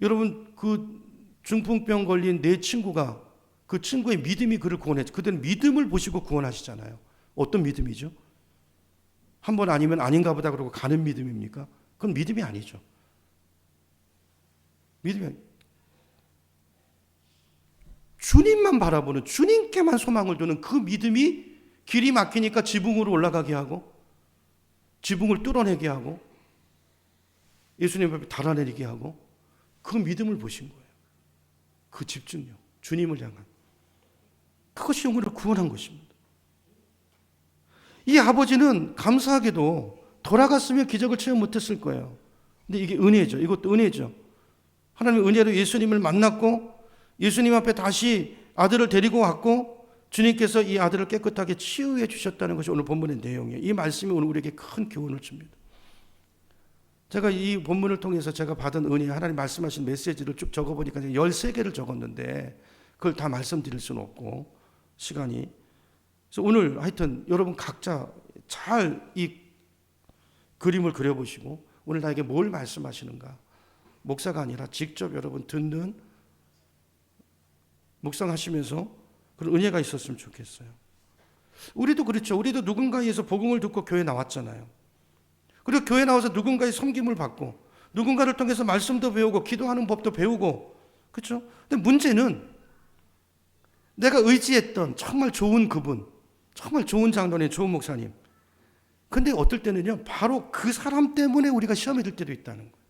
여러분 그 중풍병 걸린 내 친구가, 그 친구의 믿음이 그를 구원했죠. 그들은 믿음을 보시고 구원하시잖아요. 어떤 믿음이죠? 한 번 아니면 아닌가 보다 그러고 가는 믿음입니까? 그건 믿음이 아니죠. 믿음이 주님만 바라보는, 주님께만 소망을 두는 그 믿음이 길이 막히니까 지붕으로 올라가게 하고 지붕을 뚫어내게 하고 예수님 앞에 달아내리게 하고, 그 믿음을 보신 거예요. 그 집중력, 주님을 향한. 그것이 영혼을 구원한 것입니다. 이 아버지는 감사하게도 돌아갔으면 기적을 체험 못했을 거예요. 근데 이게 은혜죠. 이것도 은혜죠. 하나님의 은혜로 예수님을 만났고 예수님 앞에 다시 아들을 데리고 왔고 주님께서 이 아들을 깨끗하게 치유해 주셨다는 것이 오늘 본문의 내용이에요. 이 말씀이 오늘 우리에게 큰 교훈을 줍니다. 제가 이 본문을 통해서 제가 받은 은혜, 하나님 말씀하신 메시지를 쭉 적어보니까 13개를 적었는데 그걸 다 말씀드릴 수는 없고 시간이. 그래서 오늘 하여튼 여러분 각자 잘 이 그림을 그려보시고 오늘 나에게 뭘 말씀하시는가, 목사가 아니라 직접 여러분 듣는, 묵상하시면서 그런 은혜가 있었으면 좋겠어요. 우리도 그렇죠. 우리도 누군가에서 복음을 듣고 교회 나왔잖아요. 그리고 교회 나와서 누군가의 섬김을 받고 누군가를 통해서 말씀도 배우고 기도하는 법도 배우고, 그렇죠? 근데 문제는 내가 의지했던 정말 좋은 그분, 정말 좋은 장로님, 좋은 목사님, 근데 어떨 때는요 바로 그 사람 때문에 우리가 시험에 들 때도 있다는 거예요.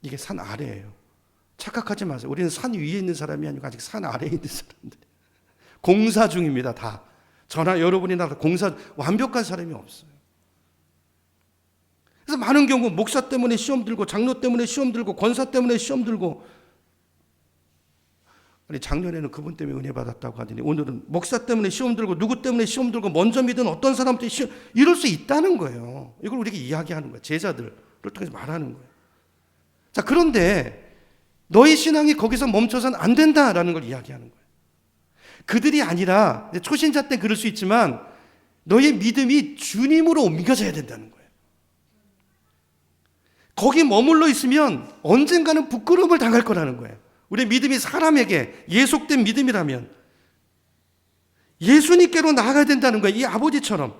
이게 산 아래예요. 착각하지 마세요. 우리는 산 위에 있는 사람이 아니고 아직 산 아래에 있는 사람들. 공사 중입니다. 다. 저나 여러분이나 공사, 완벽한 사람이 없어요. 그래서 많은 경우 목사 때문에 시험 들고 장로 때문에 시험 들고 권사 때문에 시험 들고, 아니 작년에는 그분 때문에 은혜 받았다고 하더니 오늘은 목사 때문에 시험 들고 누구 때문에 시험 들고 먼저 믿은 어떤 사람 때문에 시험, 이럴 수 있다는 거예요. 이걸 우리가 이야기하는 거예요. 제자들을 통해서 말하는 거예요. 자, 그런데 너희 신앙이 거기서 멈춰서는 안 된다라는 걸 이야기하는 거예요. 그들이 아니라 초신자 때 그럴 수 있지만 너의 믿음이 주님으로 옮겨져야 된다는 거예요. 거기 머물러 있으면 언젠가는 부끄러움을 당할 거라는 거예요. 우리 믿음이 사람에게 예속된 믿음이라면 예수님께로 나아가야 된다는 거예요. 이 아버지처럼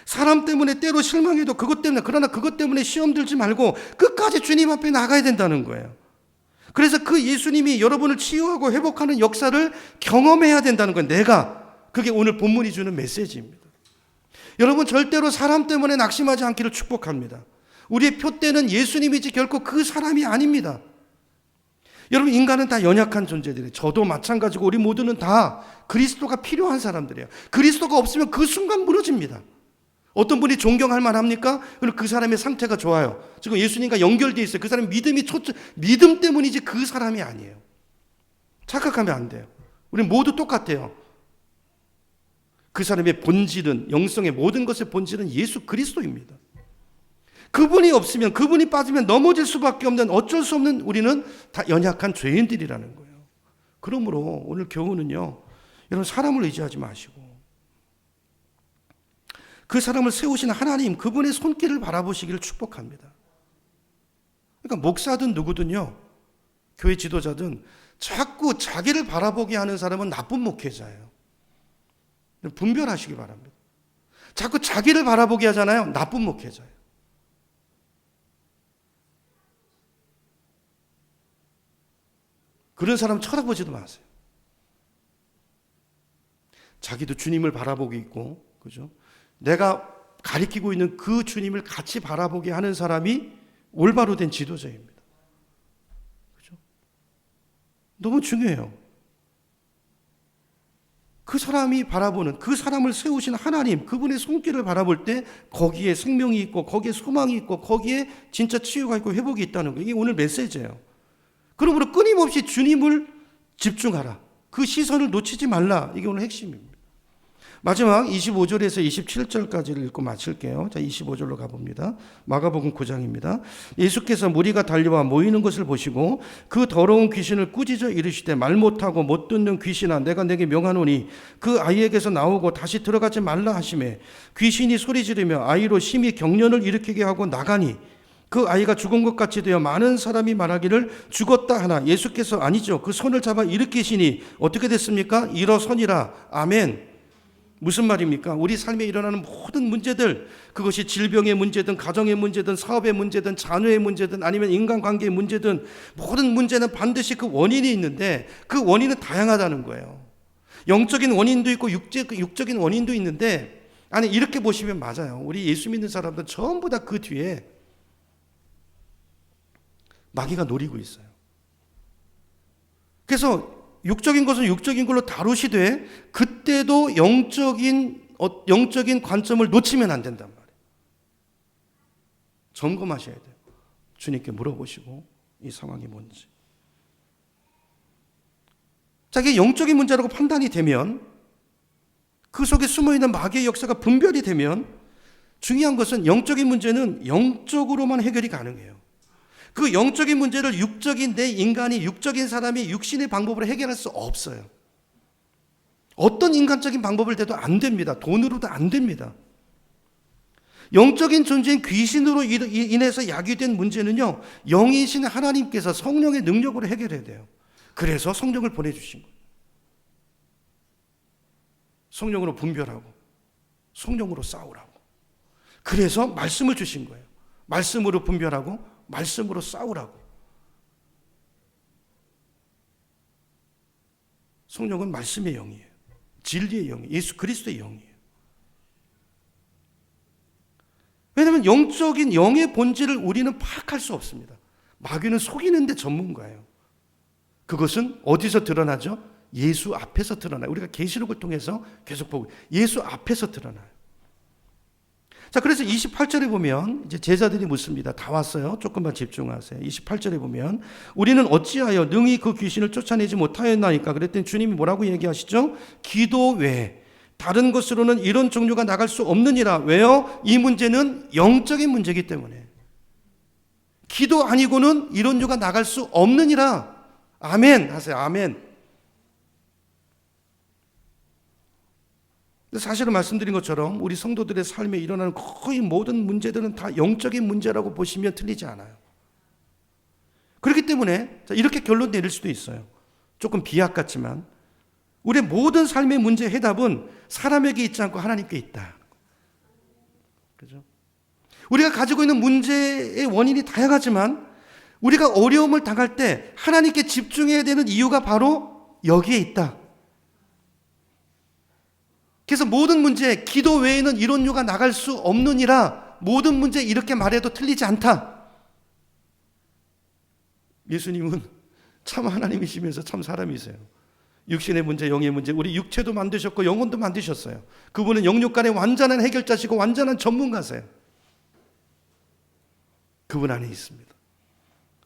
사람 때문에 때로 실망해도 그러나 그것 때문에 시험 들지 말고 끝까지 주님 앞에 나가야 된다는 거예요. 그래서 그 예수님이 여러분을 치유하고 회복하는 역사를 경험해야 된다는 거예요. 그게 오늘 본문이 주는 메시지입니다. 여러분 절대로 사람 때문에 낙심하지 않기를 축복합니다. 우리의 표대는 예수님이지 결코 그 사람이 아닙니다. 여러분 인간은 다 연약한 존재들이에요. 저도 마찬가지고 우리 모두는 다 그리스도가 필요한 사람들이에요. 그리스도가 없으면 그 순간 무너집니다. 어떤 분이 존경할 만합니까? 그럼 그 사람의 상태가 좋아요. 지금 예수님과 연결되어 있어요. 그 사람의 믿음 때문이지 그 사람이 아니에요. 착각하면 안 돼요. 우리 모두 똑같아요. 그 사람의 본질은, 영성의 모든 것의 본질은 예수 그리스도입니다. 그분이 없으면, 그분이 빠지면 넘어질 수밖에 없는, 어쩔 수 없는 우리는 다 연약한 죄인들이라는 거예요. 그러므로 오늘 교훈은요, 여러분 사람을 의지하지 마시고 그 사람을 세우신 하나님, 그분의 손길을 바라보시기를 축복합니다. 그러니까 목사든 누구든요, 교회 지도자든 자꾸 자기를 바라보게 하는 사람은 나쁜 목회자예요. 분별하시기 바랍니다. 자꾸 자기를 바라보게 하잖아요. 나쁜 목회자예요. 그런 사람 쳐다보지도 마세요. 자기도 주님을 바라보고 있고, 그죠? 내가 가리키고 있는 그 주님을 같이 바라보게 하는 사람이 올바로 된 지도자입니다. 그죠? 너무 중요해요. 그 사람이 바라보는, 그 사람을 세우신 하나님, 그분의 손길을 바라볼 때 거기에 생명이 있고 거기에 소망이 있고 거기에 진짜 치유가 있고 회복이 있다는 거예요. 이게 오늘 메시지예요. 그러므로 끊임없이 주님을 집중하라. 그 시선을 놓치지 말라. 이게 오늘 핵심입니다. 마지막 25절에서 27절까지를 읽고 마칠게요. 자, 25절로 가봅니다. 마가복음 9장입니다. 예수께서 무리가 달려와 모이는 것을 보시고 그 더러운 귀신을 꾸짖어 이르시되 말 못하고 못 듣는 귀신아 내가 내게 명하노니 그 아이에게서 나오고 다시 들어가지 말라 하시매 귀신이 소리 지르며 아이로 심히 경련을 일으키게 하고 나가니 그 아이가 죽은 것 같이 되어 많은 사람이 말하기를 죽었다 하나 예수께서 아니죠. 그 손을 잡아 일으키시니 어떻게 됐습니까? 일어서니라. 아멘. 무슨 말입니까? 우리 삶에 일어나는 모든 문제들, 그것이 질병의 문제든 가정의 문제든 사업의 문제든 자녀의 문제든 아니면 인간관계의 문제든 모든 문제는 반드시 그 원인이 있는데 그 원인은 다양하다는 거예요. 영적인 원인도 있고 육적인 원인도 있는데, 아니 이렇게 보시면 맞아요. 우리 예수 믿는 사람들 전부 다 그 뒤에 마귀가 노리고 있어요. 그래서 육적인 것은 육적인 걸로 다루시되 그때도 영적인 관점을 놓치면 안 된단 말이에요. 점검하셔야 돼요. 주님께 물어보시고 이 상황이 뭔지. 자, 이게 영적인 문제라고 판단이 되면, 그 속에 숨어있는 마귀의 역사가 분별이 되면 중요한 것은 영적인 문제는 영적으로만 해결이 가능해요. 그 영적인 문제를 육적인 내 인간이, 육적인 사람이 육신의 방법으로 해결할 수 없어요. 어떤 인간적인 방법을 대도 안 됩니다. 돈으로도 안 됩니다. 영적인 존재인 귀신으로 인해서 야기된 문제는요, 영이신 하나님께서 성령의 능력으로 해결해야 돼요. 그래서 성령을 보내주신 거예요. 성령으로 분별하고 성령으로 싸우라고. 그래서 말씀을 주신 거예요. 말씀으로 분별하고 말씀으로 싸우라고. 성령은 말씀의 영이에요. 진리의 영이에요. 예수 그리스도의 영이에요. 왜냐하면 영적인 영의 본질을 우리는 파악할 수 없습니다. 마귀는 속이는 데 전문가예요. 그것은 어디서 드러나죠? 예수 앞에서 드러나요. 우리가 계시록을 통해서 계속 보고 예수 앞에서 드러나요. 자, 그래서 28절에 보면 이제 제자들이 묻습니다. 다 왔어요. 조금만 집중하세요. 28절에 보면 우리는 어찌하여 능히 그 귀신을 쫓아내지 못하였나이까? 그랬더니 주님이 뭐라고 얘기하시죠? 기도 외에 다른 것으로는 이런 종류가 나갈 수 없느니라. 왜요? 이 문제는 영적인 문제이기 때문에. 기도 아니고는 이런 종류가 나갈 수 없느니라. 아멘 하세요. 아멘. 사실은 말씀드린 것처럼 우리 성도들의 삶에 일어나는 거의 모든 문제들은 다 영적인 문제라고 보시면 틀리지 않아요. 그렇기 때문에 이렇게 결론 내릴 수도 있어요. 조금 비약 같지만 우리의 모든 삶의 문제의 해답은 사람에게 있지 않고 하나님께 있다. 그죠? 우리가 가지고 있는 문제의 원인이 다양하지만 우리가 어려움을 당할 때 하나님께 집중해야 되는 이유가 바로 여기에 있다. 그래서 모든 문제, 기도 외에는 이론류가 나갈 수 없느니라. 모든 문제 이렇게 말해도 틀리지 않다. 예수님은 참 하나님이시면서 참 사람이세요. 육신의 문제, 영의 문제, 우리 육체도 만드셨고 영혼도 만드셨어요. 그분은 영육간의 완전한 해결자시고 완전한 전문가세요. 그분 안에 있습니다.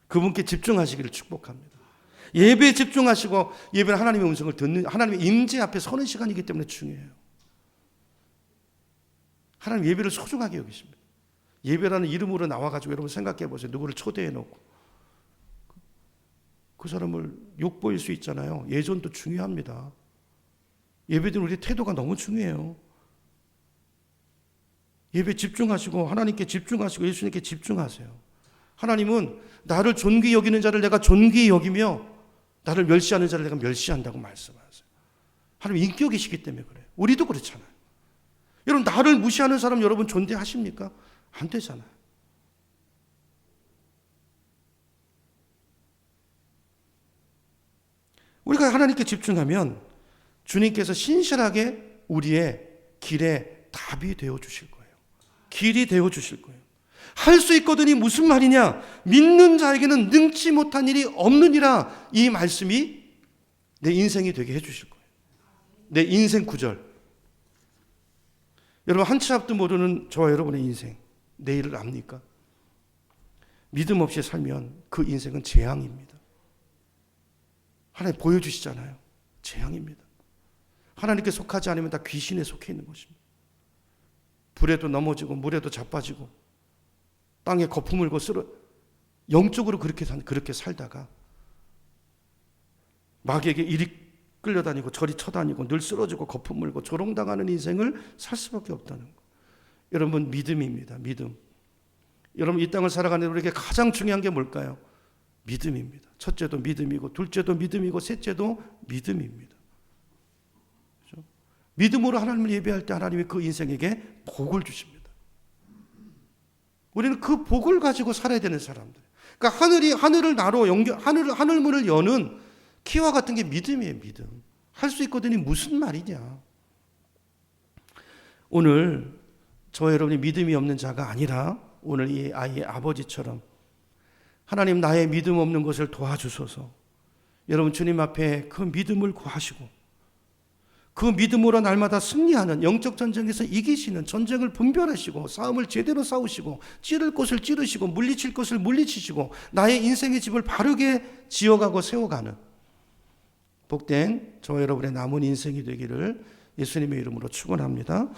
그분께 집중하시기를 축복합니다. 예배에 집중하시고 예배는 하나님의 음성을 듣는, 하나님의 임재 앞에 서는 시간이기 때문에 중요해요. 하나님 예배를 소중하게 여기십니다. 예배라는 이름으로 나와가지고 여러분 생각해 보세요. 누구를 초대해 놓고 그 사람을 욕보일 수 있잖아요. 예전도 중요합니다. 예배는 우리 태도가 너무 중요해요. 예배 집중하시고 하나님께 집중하시고 예수님께 집중하세요. 하나님은 나를 존귀히 여기는 자를 내가 존귀히 여기며 나를 멸시하는 자를 내가 멸시한다고 말씀하세요. 하나님 인격이시기 때문에 그래요. 우리도 그렇잖아요. 여러분 나를 무시하는 사람 여러분 존대하십니까? 안 되잖아요. 우리가 하나님께 집중하면 주님께서 신실하게 우리의 길에 답이 되어 주실 거예요. 길이 되어 주실 거예요. 할 수 있거든이 무슨 말이냐? 믿는 자에게는 능치 못한 일이 없느니라. 이 말씀이 내 인생이 되게 해 주실 거예요. 내 인생 구절. 여러분 한 치 앞도 모르는 저와 여러분의 인생 내일을 압니까? 믿음 없이 살면 그 인생은 재앙입니다. 하나님 보여주시잖아요. 재앙입니다. 하나님께 속하지 않으면 다 귀신에 속해 있는 것입니다. 불에도 넘어지고 물에도 자빠지고 땅에 거품 물고 영적으로 그렇게 살다가 마귀에게 이리 끌려다니고 저리 쳐다니고 늘 쓰러지고 거품 물고 조롱당하는 인생을 살 수밖에 없다는 거. 여러분 믿음입니다. 믿음. 여러분 이 땅을 살아가는 우리에게 가장 중요한 게 뭘까요? 믿음입니다. 첫째도 믿음이고 둘째도 믿음이고 셋째도 믿음입니다. 그렇죠? 믿음으로 하나님을 예배할 때 하나님이 그 인생에게 복을 주십니다. 우리는 그 복을 가지고 살아야 되는 사람들. 그러니까 하늘을 나로 하늘문을 여는 키와 같은 게 믿음이에요. 믿음. 할 수 있거든이 무슨 말이냐. 오늘 저 여러분이 믿음이 없는 자가 아니라 오늘 이 아이의 아버지처럼 하나님 나의 믿음 없는 것을 도와주소서. 여러분 주님 앞에 그 믿음을 구하시고 그 믿음으로 날마다 승리하는 영적 전쟁에서 이기시는 전쟁을 분별하시고 싸움을 제대로 싸우시고 찌를 것을 찌르시고 물리칠 것을 물리치시고 나의 인생의 집을 바르게 지어가고 세워가는 복된 저와 여러분의 남은 인생이 되기를 예수님의 이름으로 축원합니다.